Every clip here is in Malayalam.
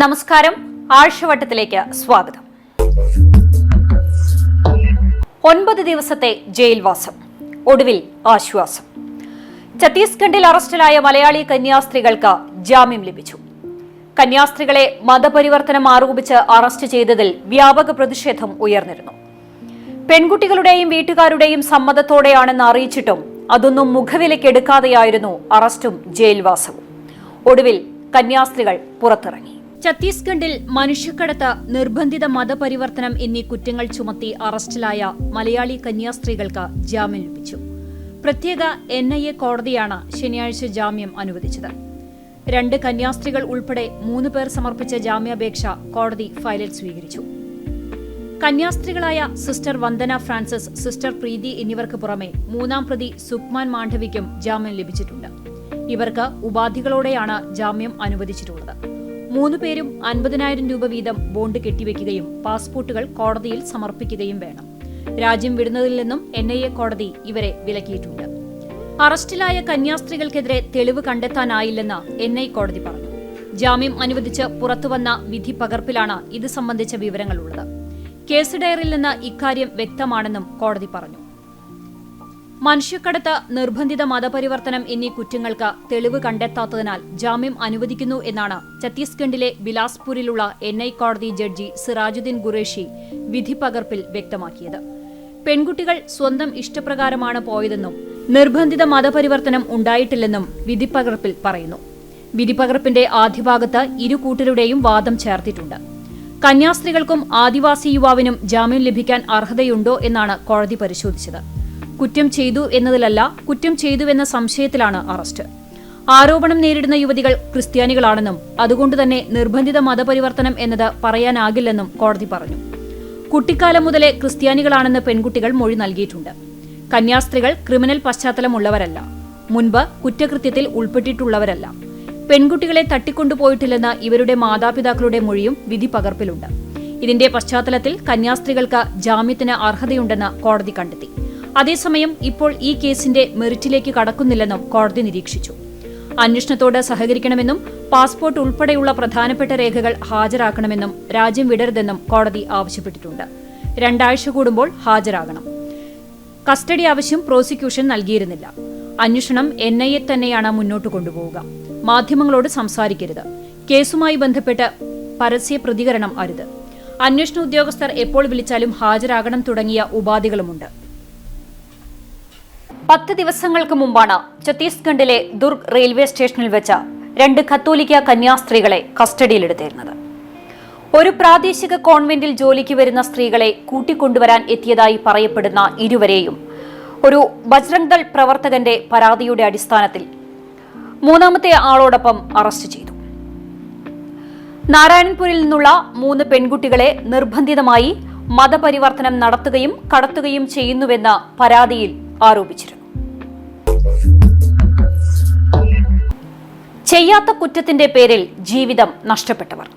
നമസ്കാരം. ആഴ്ചവട്ടത്തിലേക്ക് സ്വാഗതം. 9 ദിവസത്തെ ജയിൽവാസം, ഒടുവിൽ ആശ്വാസം. ഛത്തീസ്ഗഡിൽ അറസ്റ്റിലായ മലയാളി കന്യാസ്ത്രീകൾക്ക് ജാമ്യം ലഭിച്ചു. കന്യാസ്ത്രീകളെ മതപരിവർത്തനം ആരോപിച്ച് അറസ്റ്റ് ചെയ്തതിൽ വ്യാപക പ്രതിഷേധം ഉയർന്നിരുന്നു. പെൺകുട്ടികളുടെയും വീട്ടുകാരുടെയും സമ്മതത്തോടെയാണെന്ന് അറിയിച്ചിട്ടും അതൊന്നും മുഖവിലക്കെടുക്കാതെയായിരുന്നു അറസ്റ്റും ജയിൽവാസവും. ഒടുവിൽ കന്യാസ്ത്രീകൾ പുറത്തിറങ്ങി. ഛത്തീസ്ഗഡിൽ മനുഷ്യക്കടത്ത്, നിർബന്ധിത മതപരിവർത്തനം എന്നീ കുറ്റങ്ങൾ ചുമത്തി അറസ്റ്റിലായ മലയാളി കന്യാസ്ത്രീകൾക്ക് ജാമ്യം ലഭിച്ചു. പ്രത്യേക NIA കോടതിയാണ് ശനിയാഴ്ച ജാമ്യം അനുവദിച്ചത്. 2 കന്യാസ്ത്രീകൾ ഉൾപ്പെടെ 3 പേർ സമർപ്പിച്ച ജാമ്യാപേക്ഷ കോടതി ഫയലിൽ സ്വീകരിച്ചു. കന്യാസ്ത്രീകളായ സിസ്റ്റർ വന്ദന ഫ്രാൻസിസ്, സിസ്റ്റർ പ്രീതി എന്നിവർക്ക് പുറമെ 3ാം പ്രതി സുക്മാൻ മാണ്ഡവിക്കും ജാമ്യം ലഭിച്ചിട്ടുണ്ട്. ഇവർക്ക് ഉപാധികളോടെയാണ് ജാമ്യം അനുവദിച്ചിട്ടുള്ളത്. 3 പേരും 50,000 രൂപ വീതം ബോണ്ട് കെട്ടിവെക്കുകയും പാസ്പോർട്ടുകൾ കോടതിയിൽ സമർപ്പിക്കുകയും വേണം. രാജ്യം വിടുന്നതിൽ നിന്നും NIA കോടതി ഇവരെ വിലക്കിയിട്ടുണ്ട്. അറസ്റ്റിലായ കന്യാസ്ത്രീകൾക്കെതിരെ തെളിവ് കണ്ടെത്താനായില്ലെന്ന് NIA കോടതി പറഞ്ഞു. ജാമ്യം അനുവദിച്ച് പുറത്തുവന്ന വിധി പകർപ്പിലാണ് ഇത് സംബന്ധിച്ച വിവരങ്ങളുള്ളത്. കേസ് ഡയറിയിൽ നിന്ന് ഇക്കാര്യം വ്യക്തമാണെന്നും കോടതി പറഞ്ഞു. മനുഷ്യക്കടത്ത്, നിർബന്ധിത മതപരിവർത്തനം എന്നീ കുറ്റങ്ങൾക്ക് തെളിവ് കണ്ടെത്താത്തതിനാൽ ജാമ്യം അനുവദിക്കുന്നു എന്നാണ് ഛത്തീസ്ഗഡിലെ ബിലാസ്പൂരിലുള്ള NIA കോടതി ജഡ്ജി സിറാജുദ്ദീൻ ഖുറേഷി വിധി പകർപ്പിൽ വ്യക്തമാക്കിയത്. പെൺകുട്ടികൾ സ്വന്തം ഇഷ്ടപ്രകാരമാണ് പോയതെന്നും നിർബന്ധിത മതപരിവർത്തനം ഉണ്ടായിട്ടില്ലെന്നും വിധി പകർപ്പിൽ പറയുന്നു. വിധി പകർപ്പിന്റെ ആദ്യഭാഗത്ത് ഇരു കൂട്ടരുടെയും വാദം ചേർത്തിട്ടുണ്ട്. കന്യാസ്ത്രീകൾക്കും ആദിവാസി യുവാവിനും ജാമ്യം ലഭിക്കാൻ അർഹതയുണ്ടോ എന്നാണ് കോടതി പരിശോധിച്ചത്. കുറ്റം ചെയ്തു എന്നതിലല്ല, കുറ്റം ചെയ്തുവെന്ന സംശയത്തിലാണ് അറസ്റ്റ്. ആരോപണം നേരിടുന്ന യുവതികൾ ക്രിസ്ത്യാനികളാണെന്നും അതുകൊണ്ടുതന്നെ നിർബന്ധിത മതപരിവർത്തനം എന്നത് പറയാനാകില്ലെന്നും കോടതി പറഞ്ഞു. കുട്ടിക്കാലം മുതലേ ക്രിസ്ത്യാനികളാണെന്ന് പെൺകുട്ടികൾ മൊഴി നൽകിയിട്ടുണ്ട്. കന്യാസ്ത്രീകൾ ക്രിമിനൽ പശ്ചാത്തലമുള്ളവരല്ല, മുൻപ് കുറ്റകൃത്യത്തിൽ ഉൾപ്പെട്ടിട്ടുള്ളവരല്ല. പെൺകുട്ടികളെ തട്ടിക്കൊണ്ടുപോയിട്ടില്ലെന്ന ഇവരുടെ മാതാപിതാക്കളുടെ മൊഴിയും വിധി പകർപ്പിലുണ്ട്. ഇതിന്റെ പശ്ചാത്തലത്തിൽ കന്യാസ്ത്രീകൾക്ക് ജാമ്യത്തിന് അർഹതയുണ്ടെന്ന് കോടതി കണ്ടെത്തി. അതേസമയം ഇപ്പോൾ ഈ കേസിന്റെ മെറിറ്റിലേക്ക് കടക്കുന്നില്ലെന്നും കോടതി നിരീക്ഷിച്ചു. അന്വേഷണത്തോട് സഹകരിക്കണമെന്നും പാസ്പോർട്ട് ഉൾപ്പെടെയുള്ള പ്രധാനപ്പെട്ട രേഖകൾ ഹാജരാക്കണമെന്നും രാജ്യം വിടരുതെന്നും കോടതി ആവശ്യപ്പെട്ടിട്ടുണ്ട്. 2 ആഴ്ച കൂടുമ്പോൾ ഹാജരാകണം. കസ്റ്റഡി ആവശ്യം പ്രോസിക്യൂഷൻ നൽകിയിരുന്നില്ല. അന്വേഷണം NIA തന്നെയാണ് മുന്നോട്ട് കൊണ്ടുപോവുക. മാധ്യമങ്ങളോട് സംസാരിക്കരുത്. കേസുമായി ബന്ധപ്പെട്ട് പരസ്യ പ്രതികരണം അരുത്. അന്വേഷണ ഉദ്യോഗസ്ഥർ എപ്പോൾ വിളിച്ചാലും ഹാജരാകണം തുടങ്ങിയ ഉപാധികളുമുണ്ട്. 10 ദിവസങ്ങൾക്ക് മുമ്പാണ് ഛത്തീസ്ഗഡിലെ ദുർഗ് റെയിൽവേ സ്റ്റേഷനിൽ വെച്ച് 2 കത്തോലിക്ക കന്യാസ്ത്രീകളെ കസ്റ്റഡിയിലെടുത്തിരുന്നത്. ഒരു പ്രാദേശിക കോൺവെന്റിൽ ജോലിക്ക് വരുന്ന സ്ത്രീകളെ കൂട്ടിക്കൊണ്ടുവരാൻ എത്തിയതായി പറയപ്പെടുന്ന ഇരുവരെയും ഒരു ബജ്രംഗ് ദൾ പ്രവർത്തകന്റെ പരാതിയുടെ അടിസ്ഥാനത്തിൽ 3ാമത്തെ ആളോടൊപ്പം അറസ്റ്റ് ചെയ്തു. നാരായൺപൂരിൽ നിന്നുള്ള 3 പെൺകുട്ടികളെ നിർബന്ധിതമായി മതപരിവർത്തനം നടത്തുകയും കടത്തുകയും ചെയ്യുന്നുവെന്ന പരാതിയിൽ ആരോപിച്ചിരുന്നു. ചെയ്യാത്ത കുറ്റത്തിന്റെ പേരിൽ ജീവിതം നഷ്ടപ്പെട്ടവർ.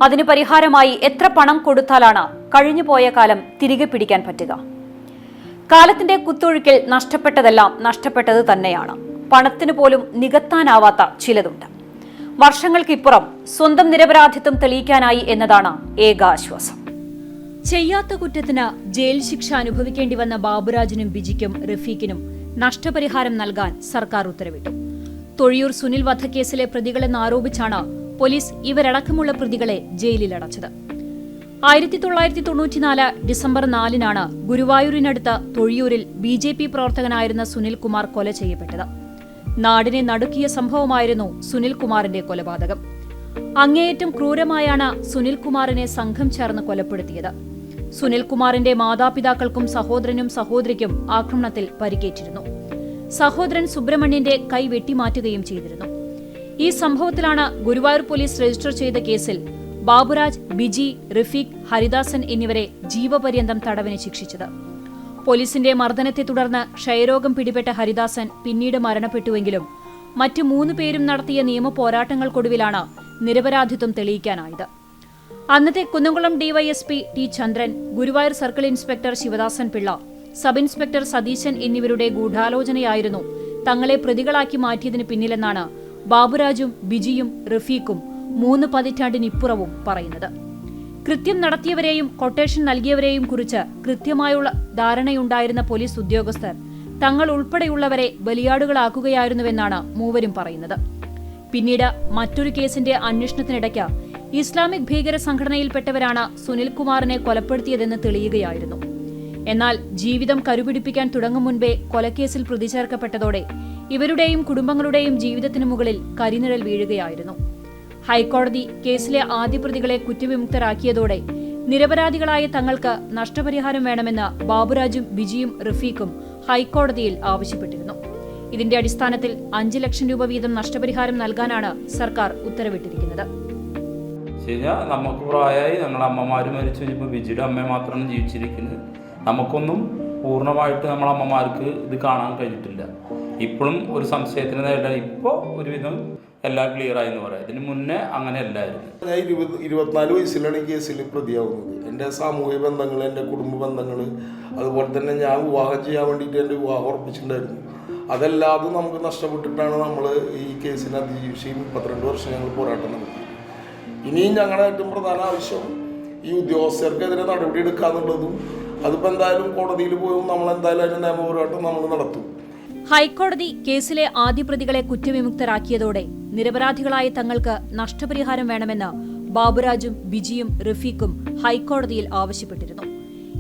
അതിന് പരിഹാരമായി എത്ര പണം കൊടുത്താലാണ് കഴിഞ്ഞുപോയ കാലം തിരികെ പിടിക്കാൻ പറ്റുക? കാലത്തിന്റെ കുത്തൊഴുക്കിൽ നഷ്ടപ്പെട്ടതെല്ലാം നഷ്ടപ്പെട്ടത് തന്നെയാണ്. പണത്തിന് പോലും നികത്താനാവാത്ത ചിലതുണ്ട്. വർഷങ്ങൾക്കിപ്പുറം സ്വന്തം നിരപരാധിത്വം തെളിയിക്കാനായി എന്നതാണ് ഏക ആശ്വാസം. ചെയ്യാത്ത കുറ്റത്തിന് ജയിൽ ശിക്ഷ അനുഭവിക്കേണ്ടി വന്ന ബാബുരാജിനും ബിജിക്കും റഫീഖിനും നഷ്ടപരിഹാരം നൽകാൻ സർക്കാർ ഉത്തരവിട്ടു. തൊഴിയൂർ സുനിൽ വധക്കേസിലെ പ്രതികളെന്നാരോപിച്ചാണ് പോലീസ് ഇവരടക്കമുള്ള പ്രതികളെ ജയിലിലടച്ചത്. 1994 ഡിസംബർ 4-നാണ് ഗുരുവായൂരിനടുത്ത തൊഴിയൂരിൽ BJP പ്രവർത്തകനായിരുന്ന സുനിൽകുമാർ കൊല ചെയ്യപ്പെട്ടത്. നാടിനെ നടുക്കിയ സംഭവമായിരുന്നു സുനിൽകുമാറിന്റെ കൊലപാതകം. അങ്ങേയറ്റം ക്രൂരമായാണ് സുനിൽകുമാറിനെ സംഘം ചേർന്ന് കൊലപ്പെടുത്തിയത്. സുനിൽകുമാറിന്റെ മാതാപിതാക്കൾക്കും സഹോദരനും സഹോദരിക്കും ആക്രമണത്തിൽ പരിക്കേറ്റിരുന്നു. സഹോദരൻ സുബ്രഹ്മണ്യന്റെ കൈ വെട്ടിമാറ്റുകയും ചെയ്തിരുന്നു. ഈ സംഭവത്തിലാണ് ഗുരുവായൂർ പോലീസ് രജിസ്റ്റർ ചെയ്ത കേസിൽ ബാബുരാജ്, ബിജി, റഫീഖ്, ഹരിദാസൻ എന്നിവരെ ജീവപര്യന്തം തടവിന് ശിക്ഷിച്ചത്. പോലീസിന്റെ മർദ്ദനത്തെ തുടർന്ന് ക്ഷയരോഗം പിടിപെട്ട ഹരിദാസൻ പിന്നീട് മരണപ്പെട്ടുവെങ്കിലും മറ്റ് 3 പേരും നടത്തിയ നിയമ പോരാട്ടങ്ങൾക്കൊടുവിലാണ് നിരപരാധിത്വം തെളിയിക്കാനായത്. അന്നത്തെ Kunnamkulam DYSP T Chandran, Guruvayur circle inspector Sivadasan Pillai, sub inspector Satheesan എന്നിവരുടെ ഗൂഢാലോചനയായിരുന്നു തങ്ങളെ പ്രതികളാക്കി മാറ്റിയതിന് പിന്നിലെന്നാണ് ബാബുരാജും ബിജിയും റഫീഖും 3 പതിറ്റാണ്ടിനിപ്പുറവും പറയുന്നത്. കൃത്യം നടത്തിയവരെയും കൊട്ടേഷൻ നൽകിയവരെയും കുറിച്ച് കൃത്യമായുള്ള ധാരണയുണ്ടായിരുന്ന പോലീസ് ഉദ്യോഗസ്ഥർ തങ്ങൾ ഉൾപ്പെടെയുള്ളവരെ ബലിയാടുകളാക്കുകയായിരുന്നുവെന്നാണ് മൂവരും പറയുന്നത്. പിന്നീട് മറ്റൊരു കേസിന്റെ അന്വേഷണത്തിനിടയ്ക്ക് ഇസ്ലാമിക് ഭീകര സംഘടനയിൽപ്പെട്ടവരാണ് സുനിൽകുമാറിനെ കൊലപ്പെടുത്തിയതെന്ന് തെളിയുകയായിരുന്നു. എന്നാൽ ജീവിതം കരുപിടിപ്പിക്കാൻ തുടങ്ങും മുൻപേ കൊലക്കേസിൽ പ്രതി ചേർക്കപ്പെട്ടതോടെ ഇവരുടെയും കുടുംബങ്ങളുടെയും ജീവിതത്തിനു മുകളിൽ കരിനിഴൽ വീഴുകയായിരുന്നു. ഹൈക്കോടതി കേസിലെ ആദ്യ പ്രതികളെ കുറ്റവിമുക്തരാക്കിയതോടെ നിരപരാധികളായ തങ്ങൾക്ക് നഷ്ടപരിഹാരം വേണമെന്ന് ബാബുരാജും ബിജിയും റഫീഖും ഹൈക്കോടതിയിൽ ആവശ്യപ്പെട്ടിരുന്നു. ഇതിന്റെ അടിസ്ഥാനത്തിൽ 5 ലക്ഷം രൂപ വീതം നഷ്ടപരിഹാരം നൽകാനാണ് സർക്കാർ ഉത്തരവിട്ടിരിക്കുന്നത്. നമുക്ക് പ്രായമായി, ഞങ്ങളുടെ അമ്മമാർ മരിച്ചു കഴിഞ്ഞപ്പോൾ ബിജിയുടെ അമ്മ മാത്രമാണ് ജീവിച്ചിരിക്കുന്നത്. നമുക്കൊന്നും പൂർണ്ണമായിട്ട് നമ്മളെ അമ്മമാർക്ക് ഇത് കാണാൻ കഴിഞ്ഞിട്ടില്ല. ഇപ്പോഴും ഒരു സംശയത്തിന് നേരിട ഇപ്പോൾ ഒരുവിധം എല്ലാം ക്ലിയറായി എന്ന് പറയാം. ഇതിന് മുന്നേ അങ്ങനെ അല്ലായിരുന്നു. ഞാൻ 24 വയസ്സിലാണ് ഈ കേസിൽ പ്രതിയാവുന്നത്. എൻ്റെ സാമൂഹിക ബന്ധങ്ങൾ, എൻ്റെ കുടുംബ ബന്ധങ്ങൾ, അതുപോലെ തന്നെ ഞാൻ വിവാഹം ചെയ്യാൻ വേണ്ടിയിട്ട് എൻ്റെ വിവാഹം ഉറപ്പിച്ചിട്ടുണ്ടായിരുന്നു. അതെല്ലാതും നമുക്ക് നഷ്ടപ്പെട്ടിട്ടാണ് നമ്മൾ ഈ കേസിനെ അതിജീവിച്ച് 32 വർഷം ഞങ്ങൾ പോരാട്ടം നടത്തി. ഇനിയും ഞങ്ങളുടെ ഏറ്റവും പ്രധാന ആവശ്യം ഈ ഉദ്യോഗസ്ഥർക്കെതിരെ നടപടി എടുക്കാന്നുള്ളതും, അതിപ്പോൾ എന്തായാലും കോടതിയിൽ പോയും നമ്മൾ എന്തായാലും അതിൻ്റെ നിയമപോരാട്ടം നമ്മൾ നടത്തും. ഹൈക്കോടതി കേസിലെ ആദ്യ പ്രതികളെ കുറ്റവിമുക്തരാക്കിയതോടെ നിരപരാധികളായ തങ്ങൾക്ക് നഷ്ടപരിഹാരം വേണമെന്ന് ബാബുരാജും ബിജിയും റഫീഖും ഹൈക്കോടതിയിൽ ആവശ്യപ്പെട്ടിരുന്നു.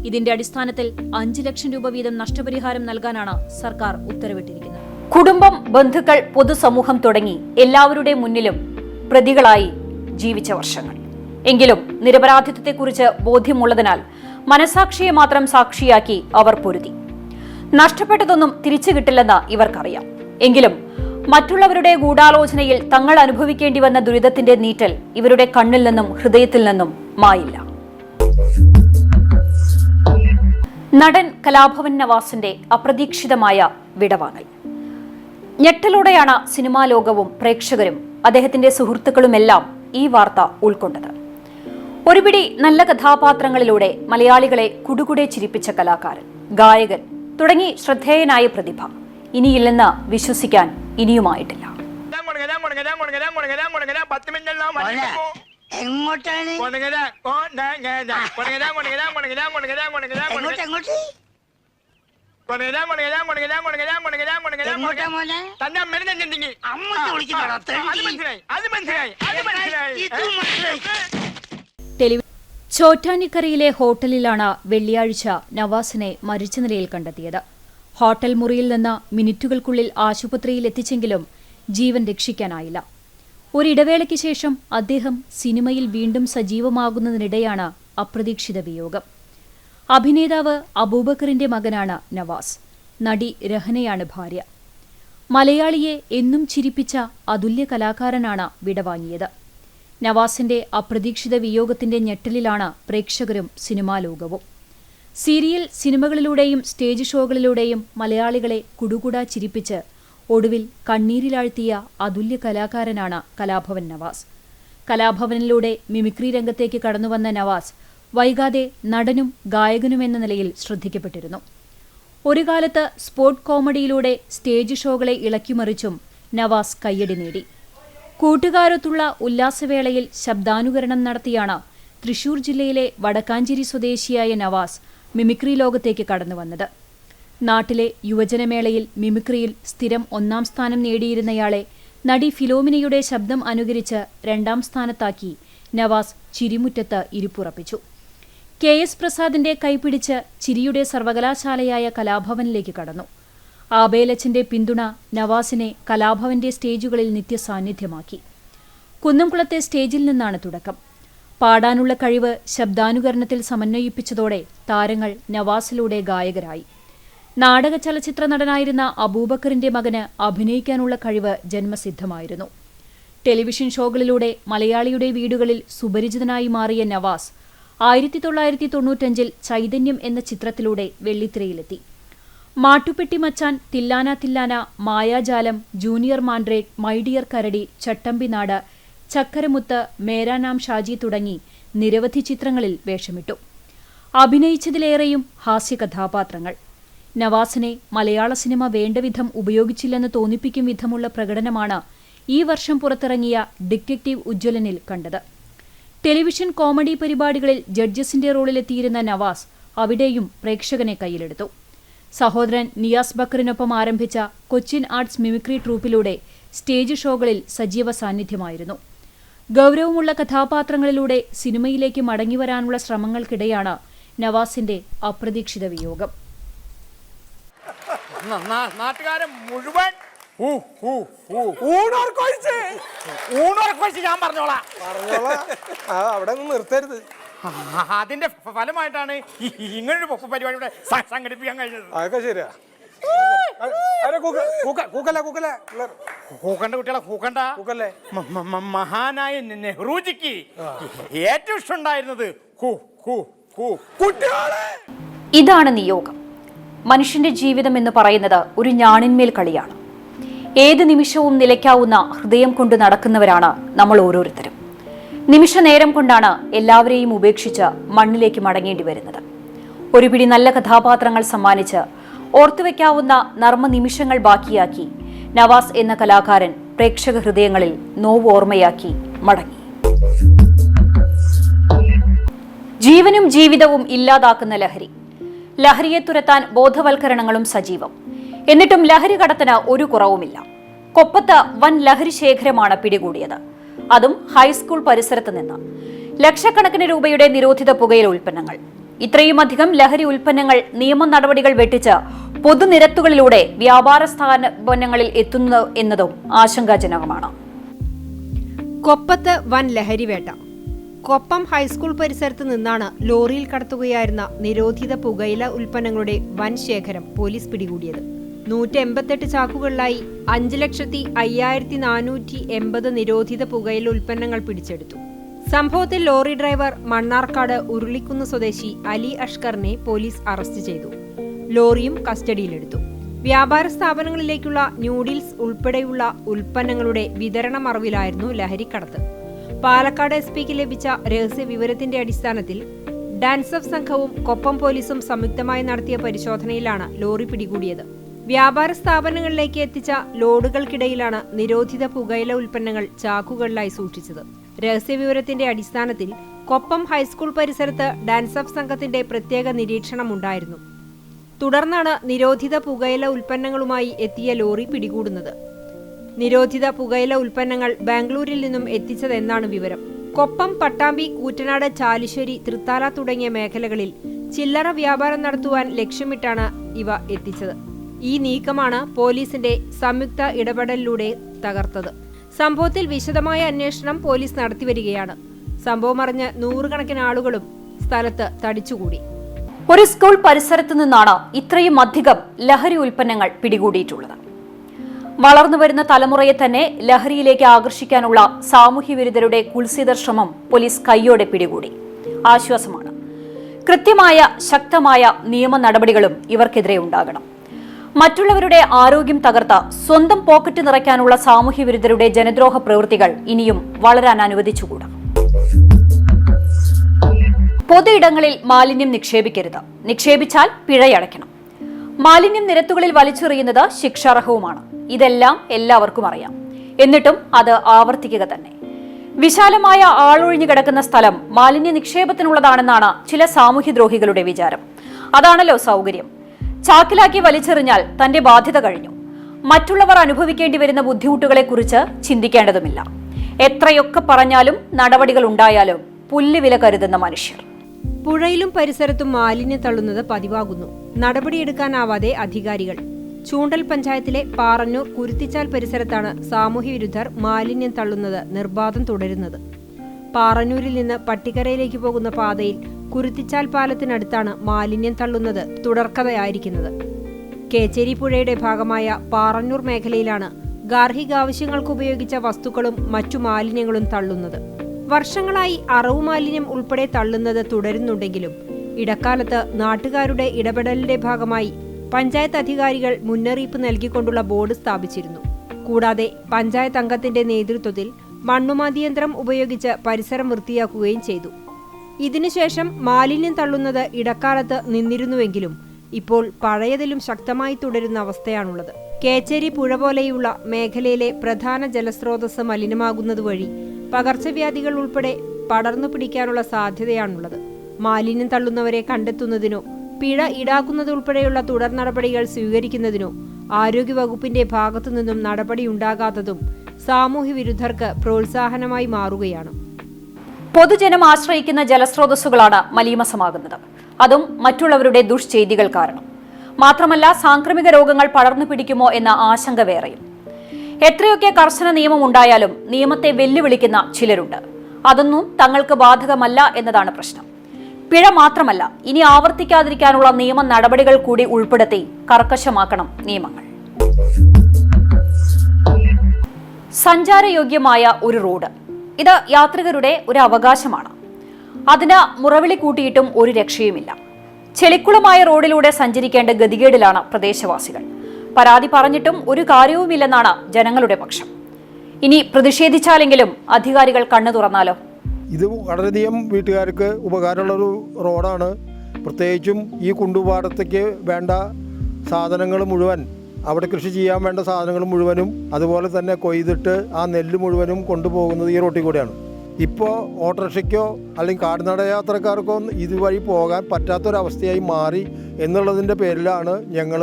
ഇതിന്റെ അടിസ്ഥാനത്തിൽ 5 ലക്ഷം രൂപ വീതം നഷ്ടപരിഹാരം നൽകാനാണ് സർക്കാർ ഉത്തരവിട്ടിരിക്കുന്നത്. കുടുംബം, ബന്ധുക്കൾ, പൊതുസമൂഹം തുടങ്ങി എല്ലാവരുടെ മുന്നിലും പ്രതികളായി ജീവിച്ച വർഷങ്ങൾ. എങ്കിലും നിരപരാധിത്വത്തെക്കുറിച്ച് ബോധ്യമുള്ളതിനാൽ മനസാക്ഷിയെ മാത്രം സാക്ഷിയാക്കി അവർ പൊരുതി. നഷ്ടപ്പെട്ടതൊന്നും തിരിച്ചു കിട്ടില്ലെന്ന് ഇവർക്കറിയാം. എങ്കിലും മറ്റുള്ളവരുടെ ഗൂഢാലോചനയിൽ തങ്ങൾ അനുഭവിക്കേണ്ടി വന്ന ദുരിതത്തിന്റെ നീറ്റൽ ഇവരുടെ കണ്ണിൽ നിന്നും ഹൃദയത്തിൽ നിന്നും മായില്ല. നടൻ കലാഭവൻ നവാസിന്റെ അപ്രതീക്ഷിതമായ വിടവാങ്ങൽ. ഞെട്ടലോടെയാണ് സിനിമാ ലോകവും പ്രേക്ഷകരും അദ്ദേഹത്തിന്റെ സുഹൃത്തുക്കളുമെല്ലാം ഈ വാർത്ത ഉൾക്കൊണ്ടത്. ഒരുപിടി നല്ല കഥാപാത്രങ്ങളിലൂടെ മലയാളികളെ കുടുകുടെ ചിരിപ്പിച്ച കലാകാരൻ, ഗായകൻ തുടങ്ങി ശ്രദ്ധേയനായ പ്രതിഭ ഇനിയില്ലെന്ന് വിശ്വസിക്കാൻ ഇനിയുമായിട്ടില്ല. ചോറ്റാനിക്കരയിലെ ഹോട്ടലിലാണ് വെള്ളിയാഴ്ച നവാസിനെ മരിച്ച നിലയിൽ കണ്ടെത്തിയത്. ഹോട്ടൽ മുറിയിൽ നിന്ന് മിനിറ്റുകൾക്കുള്ളിൽ ആശുപത്രിയിൽ എത്തിച്ചെങ്കിലും ജീവൻ രക്ഷിക്കാനായില്ല. ഒരിടവേളയ്ക്ക് ശേഷം അദ്ദേഹം സിനിമയിൽ വീണ്ടും സജീവമാകുന്നതിനിടെയാണ് അപ്രതീക്ഷിത വിയോഗം. അഭിനേതാവ് അബൂബക്കറിന്റെ മകനാണ് നവാസ്. നടി രഹനയാണ് ഭാര്യ. മലയാളിയെ എന്നും ചിരിപ്പിച്ച അതുല്യ കലാകാരനാണ് വിടവാങ്ങിയത്. നവാസിന്റെ അപ്രതീക്ഷിത വിയോഗത്തിന്റെ ഞെട്ടലിലാണ് പ്രേക്ഷകരും സിനിമാ ലോകവും. സീരിയൽ സിനിമകളിലൂടെയും സ്റ്റേജ് ഷോകളിലൂടെയും മലയാളികളെ കുടുകുടാ ചിരിപ്പിച്ച് ഒടുവിൽ കണ്ണീരിലാഴ്ത്തിയ അതുല്യ കലാകാരനാണ് കലാഭവൻ നവാസ്. കലാഭവനിലൂടെ മിമിക്രി രംഗത്തേക്ക് കടന്നുവന്ന നവാസ് വൈകാതെ നടനും ഗായകനുമെന്ന നിലയിൽ ശ്രദ്ധിക്കപ്പെട്ടിരുന്നു. ഒരു കാലത്ത് സ്പോർട് കോമഡിയിലൂടെ സ്റ്റേജ് ഷോകളെ ഇളക്കിമറിച്ചും നവാസ് കയ്യടി നേടി. കൂട്ടുകാരൊത്തുള്ള ഉല്ലാസവേളയിൽ ശബ്ദാനുകരണം നടത്തിയാണ് തൃശൂർ ജില്ലയിലെ വടക്കാഞ്ചേരി സ്വദേശിയായ നവാസ് മിമിക്രി ലോകത്തേക്ക് കടന്നുവന്നത്. നാട്ടിലെ യുവജനമേളയിൽ മിമിക്രിയിൽ സ്ഥിരം 1-ാം സ്ഥാനം നേടിയിരുന്നയാളെ നടി ഫിലോമിനയുടെ ശബ്ദം അനുകരിച്ച് 2-ാം സ്ഥാനത്താക്കി നവാസ് ചിരിമുറ്റത്ത് ഇരിപ്പുറപ്പിച്ചു. KS പ്രസാദിന്റെ കൈപിടിച്ച് ചിരിയുടെ സർവകലാശാലയായ കലാഭവനിലേക്ക് കടന്നു. ആബേലച്ചന്റെ പിന്തുണ നവാസിനെ കലാഭവന്റെ സ്റ്റേജുകളിൽ നിത്യസാന്നിധ്യമാക്കി. കുന്നംകുളത്തെ സ്റ്റേജിൽ നിന്നാണ് തുടക്കം. പാടാനുള്ള കഴിവ് ശബ്ദാനുകരണത്തിൽ സമന്വയിപ്പിച്ചതോടെ താരങ്ങൾ നവാസിലൂടെ ഗായകരായി. നാടക ചലച്ചിത്ര നടനായിരുന്ന അബൂബക്കറിന്റെ മകന് അഭിനയിക്കാനുള്ള കഴിവ് ജന്മസിദ്ധമായിരുന്നു. ടെലിവിഷൻ ഷോകളിലൂടെ മലയാളിയുടെ വീടുകളിൽ സുപരിചിതനായി മാറിയ നവാസ് 1995 ചൈതന്യം എന്ന ചിത്രത്തിലൂടെ വെള്ളിത്തിരയിലെത്തി. മാട്ടുപ്പെട്ടി മച്ചാൻ, തില്ലാന തില്ലാന, മായാജാലം, ജൂനിയർ മാൻഡ്രേറ്റ്, മൈഡിയർ കരടി, ചട്ടമ്പിനാട്, ചക്കരമുത്ത്, മേരാ നാം ഷാജി തുടങ്ങി നിരവധി ചിത്രങ്ങളിൽ വേഷമിട്ടു. അഭിനയിച്ചതിലേറെയും ഹാസ്യകഥാപാത്രങ്ങൾ. നവാസിനെ മലയാള സിനിമ വേണ്ടവിധം ഉപയോഗിച്ചില്ലെന്ന് തോന്നിപ്പിക്കും വിധമുള്ള പ്രകടനമാണ് ഈ വർഷം പുറത്തിറങ്ങിയ ഡിറ്റക്റ്റീവ് ഉജ്ജ്വലനിൽ കണ്ടത്. ടെലിവിഷൻ കോമഡി പരിപാടികളിൽ ജഡ്ജസിന്റെ റോളിലെത്തിയിരുന്ന നവാസ് അവിടെയും പ്രേക്ഷകനെ കയ്യിലെടുത്തു. സഹോദരൻ നിയാസ് ബക്കറിനൊപ്പം ആരംഭിച്ച കൊച്ചിൻ ആർട്സ് മിമിക്രി ട്രൂപ്പിലൂടെ സ്റ്റേജ് ഷോകളിൽ സജീവ സാന്നിധ്യമായിരുന്നു. ഗൗരവമുള്ള കഥാപാത്രങ്ങളിലൂടെ സിനിമയിലേക്ക് മടങ്ങിവരാനുള്ള ശ്രമങ്ങൾക്കിടെയാണ് നവാസിന്റെ അപ്രതീക്ഷിത വിയോഗം. നാട്ടുകാരൻ മുഴുവൻ ഞാൻ പറഞ്ഞോളാം. അവിടെ നിർത്തരുത്. അതിന്റെ ഫലമായിട്ടാണ് ഇങ്ങനൊരു പരിപാടി സംഘടിപ്പിക്കാൻ കഴിഞ്ഞത്. അതൊക്കെ ശരിയാ. കൂക്കണ്ട കുട്ടികളെ കൂക്കണ്ട. മഹാനായ നെഹ്റുജിക്ക് ഏറ്റവും ഇഷ്ടമുണ്ടായിരുന്നത് ഇതാണ് നിയോഗം. മനുഷ്യന്റെ ജീവിതം എന്ന് പറയുന്നത് ഒരു ഞാണിന്മേൽ കളിയാണ്. ഏത് നിമിഷവും നിലയ്ക്കാവുന്ന ഹൃദയം കൊണ്ട് നടക്കുന്നവരാണ് നമ്മൾ ഓരോരുത്തരും. നിമിഷ നേരം കൊണ്ടാണ് എല്ലാവരെയും ഉപേക്ഷിച്ച് മണ്ണിലേക്ക് മടങ്ങേണ്ടി വരുന്നത്. ഒരു പിടി നല്ല കഥാപാത്രങ്ങൾ സമ്മാനിച്ച് ഓർത്തുവെക്കാവുന്ന നർമ്മ നിമിഷങ്ങൾ ബാക്കിയാക്കി നവാസ് എന്ന കലാകാരൻ പ്രേക്ഷക ഹൃദയങ്ങളിൽ നോവ് ഓർമ്മയാക്കി മടങ്ങി. ജീവനും ജീവിതവും ഇല്ലാതാക്കുന്ന ലഹരി. ലഹരിയെ തുരത്താൻ ബോധവൽക്കരണങ്ങളും സജീവം. എന്നിട്ടും ലഹരി കടത്തിന് ഒരു കുറവുമില്ല. കൊപ്പത്ത് വൻ ലഹരി ശേഖരമാണ് പിടികൂടിയത്. അതും ഹൈസ്കൂൾ പരിസരത്ത് നിന്ന്. ലക്ഷക്കണക്കിന് രൂപയുടെ നിരോധിത പുകയില ഉൽപ്പന്നങ്ങൾ. ഇത്രയുമധികം ലഹരി ഉൽപ്പന്നങ്ങൾ നിയമ നടപടികൾ വെട്ടിച്ച് പൊതുനിരത്തുകളിലൂടെ വ്യാപാര സ്ഥാപനങ്ങളിൽ എത്തുന്നു എന്നതും ആശങ്കാജനകമാണ്. കൊപ്പത്ത് വൻ ലഹരിവേട്ട. കൊപ്പം ഹൈസ്കൂൾ പരിസരത്ത് നിന്നാണ് ലോറിയിൽ കടത്തുകയായിരുന്ന നിരോധിത പുകയില ഉൽപ്പന്നങ്ങളുടെ വൻ ശേഖരം പോലീസ് പിടികൂടിയത്. 188 ചാക്കുകളിലായി 5,05,480 നിരോധിത പുകയില ഉൽപ്പന്നങ്ങൾ പിടിച്ചെടുത്തു. സംഭവത്തിൽ ലോറി ഡ്രൈവർ മണ്ണാർക്കാട് ഉരുളിക്കുന്ന് സ്വദേശി അലി അഷ്കറിനെ പോലീസ് അറസ്റ്റ് ചെയ്തു. ലോറിയും കസ്റ്റഡിയിലെടുത്തു. വ്യാപാര സ്ഥാപനങ്ങളിലേക്കുള്ള ന്യൂഡിൽസ് ഉൾപ്പെടെയുള്ള ഉൽപ്പന്നങ്ങളുടെ വിതരണ മറവിലായിരുന്നു ലഹരിക്കടത്ത്. പാലക്കാട് SP-ക്ക് ലഭിച്ച രഹസ്യ വിവരത്തിന്റെ അടിസ്ഥാനത്തിൽ ഡാൻസഫ് സംഘവും കൊപ്പം പോലീസും സംയുക്തമായി നടത്തിയ പരിശോധനയിലാണ് ലോറി പിടികൂടിയത്. വ്യാപാര സ്ഥാപനങ്ങളിലേക്ക് എത്തിച്ച ലോഡുകൾക്കിടയിലാണ് നിരോധിത പുകയില ഉൽപ്പന്നങ്ങൾ ചാക്കുകളിലായി സൂക്ഷിച്ചത്. രഹസ്യവിവരത്തിന്റെ അടിസ്ഥാനത്തിൽ കൊപ്പം ഹൈസ്കൂൾ പരിസരത്ത് ഡാൻസഫ് സംഘത്തിന്റെ പ്രത്യേക നിരീക്ഷണമുണ്ടായിരുന്നു. തുടർന്നാണ് നിരോധിത പുകയില ഉൽപ്പന്നങ്ങളുമായി എത്തിയ ലോറി പിടികൂടുന്നത്. നിരോധിത പുകയില ഉൽപ്പന്നങ്ങൾ ബാംഗ്ലൂരിൽ നിന്നും എത്തിച്ചതെന്നാണ് വിവരം. കൊപ്പം, പട്ടാമ്പി, കൂറ്റനാട്, ചാലിശ്ശേരി, തൃത്താല തുടങ്ങിയ മേഖലകളിൽ ചില്ലറ വ്യാപാരം നടത്തുവാൻ ലക്ഷ്യമിട്ടാണ് ഇവ എത്തിച്ചത്. ഈ നീക്കമാണ് പോലീസിന്റെ സംയുക്ത ഇടപെടലിലൂടെ തകർത്തത്. സംഭവത്തിൽ വിശദമായ അന്വേഷണം പോലീസ് നടത്തിവരികയാണ്. സംഭവം അറിഞ്ഞ് 100 കണക്കിന് ആളുകളും സ്ഥലത്ത് തടിച്ചുകൂടി. ഒരു സ്കൂൾ പരിസരത്ത് നിന്നാണ് ഇത്രയും അധികം ലഹരി ഉൽപ്പന്നങ്ങൾ പിടികൂടിയിട്ടുള്ളത്. വളർന്നുവരുന്ന തലമുറയെ തന്നെ ലഹരിയിലേക്ക് ആകർഷിക്കാനുള്ള സാമൂഹ്യവിരുദ്ധരുടെ കുൽസിത ശ്രമം പോലീസ് കൈയോടെ പിടികൂടി. ആശ്വാസമാണ്. കൃത്യമായ ശക്തമായ നിയമ നടപടികളും ഇവർക്കെതിരെ ഉണ്ടാകണം. മറ്റുള്ളവരുടെ ആരോഗ്യം തകർത്ത് സ്വന്തം പോക്കറ്റ് നിറയ്ക്കാനുള്ള സാമൂഹ്യവിരുദ്ധരുടെ ജനദ്രോഹ പ്രവൃത്തികൾ ഇനിയും വളരാൻ അനുവദിച്ചുകൂടാ. പൊതുയിടങ്ങളിൽ മാലിന്യം നിക്ഷേപിക്കരുത്. നിക്ഷേപിച്ചാൽ പിഴയടയ്ക്കണം. മാലിന്യം നിരത്തുകളിൽ വലിച്ചെറിയുന്നത് ശിക്ഷാർഹവുമാണ്. ഇതെല്ലാം എല്ലാവർക്കും അറിയാം. എന്നിട്ടും അത് ആവർത്തിക്കുക തന്നെ. വിശാലമായ ആളൊഴിഞ്ഞു കിടക്കുന്ന സ്ഥലം മാലിന്യ നിക്ഷേപത്തിനുള്ളതാണെന്നാണ് ചില സാമൂഹ്യദ്രോഹികളുടെ വിചാരം. അതാണല്ലോ സൗകര്യം. ചാക്കിലാക്കി വലിച്ചെറിഞ്ഞാൽ തന്റെ ബാധ്യത കഴിഞ്ഞു. മറ്റുള്ളവർ അനുഭവിക്കേണ്ടി വരുന്ന ബുദ്ധിമുട്ടുകളെക്കുറിച്ച് ചിന്തിക്കേണ്ടതുമില്ല. എത്രയൊക്കെ പറഞ്ഞാലും നടപടികൾ ഉണ്ടായാലും പുല്ലുവില കരുതുന്ന മനുഷ്യർ. പുഴയിലും പരിസരത്തും മാലിന്യം തള്ളുന്നത് പതിവാകുന്നു. നടപടിയെടുക്കാനാവാതെ അധികാരികൾ. ചൂണ്ടൽ പഞ്ചായത്തിലെ പാറന്നൂർ, കുരുത്തിച്ചാൽ പരിസരത്താണ് സാമൂഹ്യവിരുദ്ധർ മാലിന്യം തള്ളുന്നത് നിർബാധം തുടരുന്നത്. പാറന്നൂരിൽ നിന്ന് പട്ടിക്കരയിലേക്ക് പോകുന്ന പാതയിൽ കുരുത്തിച്ചാൽ പാലത്തിനടുത്താണ് മാലിന്യം തള്ളുന്നത് തുടർക്കഥയായിരിക്കുന്നത്. കേച്ചേരി പുഴയുടെ ഭാഗമായ പാറന്നൂർ മേഖലയിലാണ് ഗാർഹികാവശ്യങ്ങൾക്ക് ഉപയോഗിച്ച വസ്തുക്കളും മറ്റു മാലിന്യങ്ങളും തള്ളുന്നത്. വർഷങ്ങളായി അറവു മാലിന്യം ഉൾപ്പെടെ തള്ളുന്നത് തുടരുന്നുണ്ടെങ്കിലും ഇടക്കാലത്ത് നാട്ടുകാരുടെ ഇടപെടലിന്റെ ഭാഗമായി പഞ്ചായത്ത് അധികാരികൾ മുന്നറിയിപ്പ് നൽകിക്കൊണ്ടുള്ള ബോർഡ് സ്ഥാപിച്ചിരുന്നു. കൂടാതെ പഞ്ചായത്ത് അംഗത്തിന്റെ നേതൃത്വത്തിൽ മണ്ണുമാന്തിയന്ത്രം ഉപയോഗിച്ച് പരിസരം വൃത്തിയാക്കുകയും ചെയ്തു. ഇതിനുശേഷം മാലിന്യം തള്ളുന്നത് ഇടക്കാലത്ത് നിന്നിരുന്നുവെങ്കിലും ഇപ്പോൾ പഴയതിലും ശക്തമായി തുടരുന്ന അവസ്ഥയാണുള്ളത്. കേച്ചേരി പുഴ പോലെയുള്ള മേഖലയിലെ പ്രധാന ജലസ്രോതസ് മലിനമാകുന്നതുവഴി പകർച്ചവ്യാധികൾ ഉൾപ്പെടെ പടർന്നു പിടിക്കാനുള്ള സാധ്യതയാണുള്ളത്. മാലിന്യം തള്ളുന്നവരെ കണ്ടെത്തുന്നതിനോ പിഴ ഈടാക്കുന്നതുൾപ്പെടെയുള്ള തുടർ നടപടികൾ സ്വീകരിക്കുന്നതിനോ ആരോഗ്യവകുപ്പിന്റെ ഭാഗത്തുനിന്നും നടപടിയുണ്ടാകാത്തതും സാമൂഹ്യ വിരുദ്ധർക്ക് പ്രോത്സാഹനമായി മാറുകയാണ്. പൊതുജനം ആശ്രയിക്കുന്ന ജലസ്രോതസ്സുകളാണ് മലീമസമാകുന്നത്. അതും മറ്റുള്ളവരുടെ ദുഷ്ചെയ്തികൾ കാരണം. മാത്രമല്ല, സാംക്രമിക രോഗങ്ങൾ പടർന്നു പിടിക്കുമോ എന്ന ആശങ്ക വേറെയും. എത്രയൊക്കെ കർശന നിയമം ഉണ്ടായാലും നിയമത്തെ വെല്ലുവിളിക്കുന്ന ചിലരുണ്ട്. അതൊന്നും തങ്ങൾക്ക് ബാധകമല്ല എന്നതാണ് പ്രശ്നം. പിഴ മാത്രമല്ല, ഇനി ആവർത്തിക്കാതിരിക്കാനുള്ള നിയമ നടപടികൾ കൂടി ഉൾപ്പെടുത്തി കർക്കശമാക്കണം നിയമങ്ങൾ. സഞ്ചാരയോഗ്യമായ ഒരു റോഡ്, ഇത് യാത്രികരുടെ ഒരു അവകാശമാണ്. അതിന് മുറവിളി കൂട്ടിയിട്ടും ഒരു രക്ഷയുമില്ല. ചെളിക്കുളമായ റോഡിലൂടെ സഞ്ചരിക്കേണ്ട ഗതികേടിലാണ് പ്രദേശവാസികൾ. പരാതി പറഞ്ഞിട്ടും ഒരു കാര്യവുമില്ലെന്നാണ് ജനങ്ങളുടെ പക്ഷം. ഇനി പ്രതിഷേധിച്ചാലെങ്കിലും അധികാരികൾ കണ്ണു തുറന്നാലോ? ഇത് വളരെയധികം വീട്ടുകാർക്ക് ഉപകാരമുള്ളൊരു റോഡാണ്. പ്രത്യേകിച്ചും ഈ കുണ്ടുപാടത്തേക്ക് വേണ്ട സാധനങ്ങൾ മുഴുവൻ, അവിടെ കൃഷി ചെയ്യാൻ വേണ്ട സാധനങ്ങൾ മുഴുവനും, അതുപോലെ തന്നെ കൊയ്തിട്ട് ആ നെല്ല് മുഴുവനും കൊണ്ടുപോകുന്നത് ഈ റോട്ടിൽ കൂടെയാണ്. ഇപ്പോൾ ഓട്ടോറിക്ഷയ്ക്കോ അല്ലെങ്കിൽ കാൽനട യാത്രക്കാർക്കോ ഇതുവഴി പോകാൻ പറ്റാത്തൊരവസ്ഥയായി മാറി എന്നുള്ളതിൻ്റെ പേരിലാണ് ഞങ്ങൾ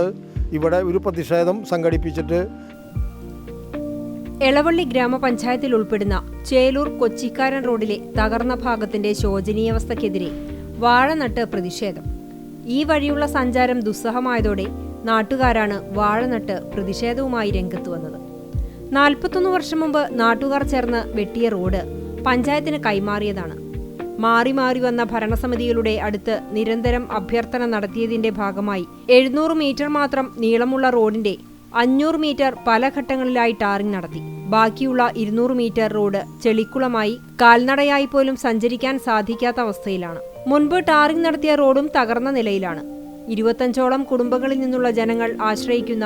ഇവിടെ ഒരു പ്രതിഷേധം സംഘടിപ്പിച്ചിട്ട്. എളവള്ളി ഗ്രാമപഞ്ചായത്തിൽ ഉൾപ്പെടുന്ന ചേലൂർ കൊച്ചിക്കാരൻ റോഡിലെ തകർന്ന ഭാഗത്തിന്റെ ശോചനീയാവസ്ഥയ്ക്കെതിരെ വാഴനട്ട് പ്രതിഷേധം. ഈ വഴിയുള്ള സഞ്ചാരം ദുസ്സഹമായതോടെ നാട്ടുകാരാണ് വാഴനട്ട് പ്രതിഷേധവുമായി രംഗത്ത് വന്നത്. 41 വർഷം മുമ്പ് നാട്ടുകാർ ചേർന്ന് വെട്ടിയ റോഡ് പഞ്ചായത്തിന് കൈമാറിയതാണ്. മാറി മാറി വന്ന ഭരണസമിതികളുടെ അടുത്ത് നിരന്തരം അഭ്യർത്ഥന നടത്തിയതിന്റെ ഭാഗമായി 700 മീറ്റർ മാത്രം നീളമുള്ള റോഡിന്റെ 500 മീറ്റർ പല ഘട്ടങ്ങളിലായി ടാറിംഗ് നടത്തി. ബാക്കിയുള്ള 200 മീറ്റർ റോഡ് ചെളിക്കുളമായി കാൽനടയായി പോലും സഞ്ചരിക്കാൻ സാധിക്കാത്ത അവസ്ഥയിലാണ്. മുൻപ് ടാറിംഗ് നടത്തിയ റോഡും തകർന്ന നിലയിലാണ്. 25ഓളം കുടുംബങ്ങളിൽ നിന്നുള്ള ജനങ്ങൾ ആശ്രയിക്കുന്ന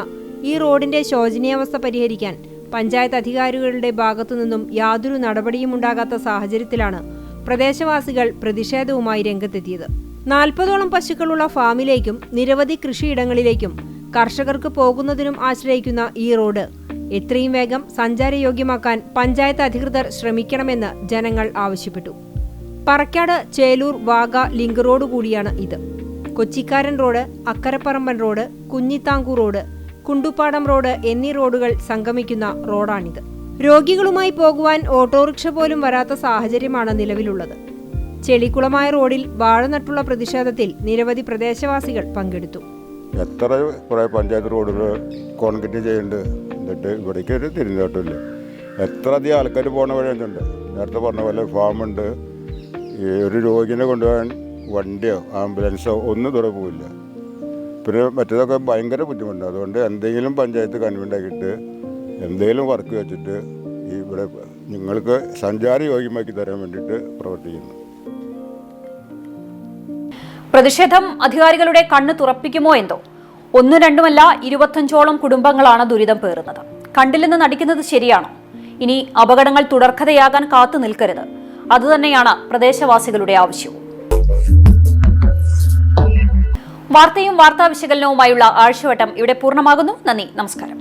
ഈ റോഡിന്റെ ശോചനീയാവസ്ഥ പരിഹരിക്കാൻ പഞ്ചായത്ത് അധികാരികളുടെ ഭാഗത്തുനിന്നും യാതൊരു നടപടിയും ഉണ്ടാകാത്ത സാഹചര്യത്തിലാണ് പ്രദേശവാസികൾ പ്രതിഷേധവുമായി രംഗത്തെത്തിയത്. 40ഓളം പശുക്കളുള്ള ഫാമിലേക്കും നിരവധി കൃഷിയിടങ്ങളിലേക്കും കർഷകർക്ക് പോകുന്നതിനും ആശ്രയിക്കുന്ന ഈ റോഡ് എത്രയും വേഗം സഞ്ചാരയോഗ്യമാക്കാൻ പഞ്ചായത്ത് അധികൃതർ ശ്രമിക്കണമെന്ന് ജനങ്ങൾ ആവശ്യപ്പെട്ടു. പറക്കാട് ചേലൂർ വാഗ ലിങ്ക് റോഡ് കൂടിയാണ് ഇത്. കൊച്ചിക്കാരൻ റോഡ്, അക്കരപ്പറമ്പൻ റോഡ്, കുഞ്ഞിത്താങ്കൂർ റോഡ്, കുണ്ടുപ്പാടം റോഡ് എന്നീ റോഡുകൾ സംഗമിക്കുന്ന റോഡാണിത്. രോഗികളുമായി പോകുവാൻ ഓട്ടോറിക്ഷ പോലും വരാത്ത സാഹചര്യമാണ് നിലവിലുള്ളത്. ചെളിക്കുളമായ റോഡിൽ വാഴനട്ടുള്ള പ്രതിഷേധത്തിൽ നിരവധി പ്രദേശവാസികൾ പങ്കെടുത്തു. എത്ര കുറേ പഞ്ചായത്ത് റോഡുകൾ കോൺക്രീറ്റ് ചെയ്യുന്നുണ്ട്, എന്നിട്ട് ഇവിടേക്ക് ഒരു തിരിഞ്ഞോട്ടില്ല. എത്ര അധികം ആൾക്കാർ പോകുന്ന വഴിയുണ്ട്. നേരത്തെ പറഞ്ഞ പോലെ ഫാമുണ്ട്. ഈ ഒരു രോഗിനെ കൊണ്ടുപോകാൻ വണ്ടിയോ ആംബുലൻസോ ഒന്നും ഇവിടെ പോവില്ല. പിന്നെ മറ്റേതൊക്കെ ഭയങ്കര ബുദ്ധിമുട്ടുണ്ട്. അതുകൊണ്ട് എന്തെങ്കിലും പഞ്ചായത്ത് കൺവീനാക്കിയിട്ട് എന്തെങ്കിലും വർക്ക് വെച്ചിട്ട് ഈ ഇവിടെ നിങ്ങൾക്ക് സഞ്ചാരയോഗ്യമാക്കി തരാൻ വേണ്ടിയിട്ട് പ്രവർത്തിക്കുന്നു. പ്രതിഷേധം അധികാരികളുടെ കണ്ണ് തുറപ്പിക്കുമോ എന്തോ. 1-2 25ഓളം കുടുംബങ്ങളാണ് ദുരിതം പേറുന്നത്. കണ്ടില്ലെന്ന് നടിക്കുന്നത് ശരിയാണോ? ഇനി അപകടങ്ങൾ തുടർക്കഥയാകാൻ കാത്തു നിൽക്കരുത്. അതുതന്നെയാണ് പ്രദേശവാസികളുടെ ആവശ്യവും. വാർത്തയും വാർത്താ വിശകലനവുമായുള്ള ആഴ്ചവട്ടം ഇവിടെ പൂർണ്ണമാകുന്നു. നന്ദി, നമസ്കാരം.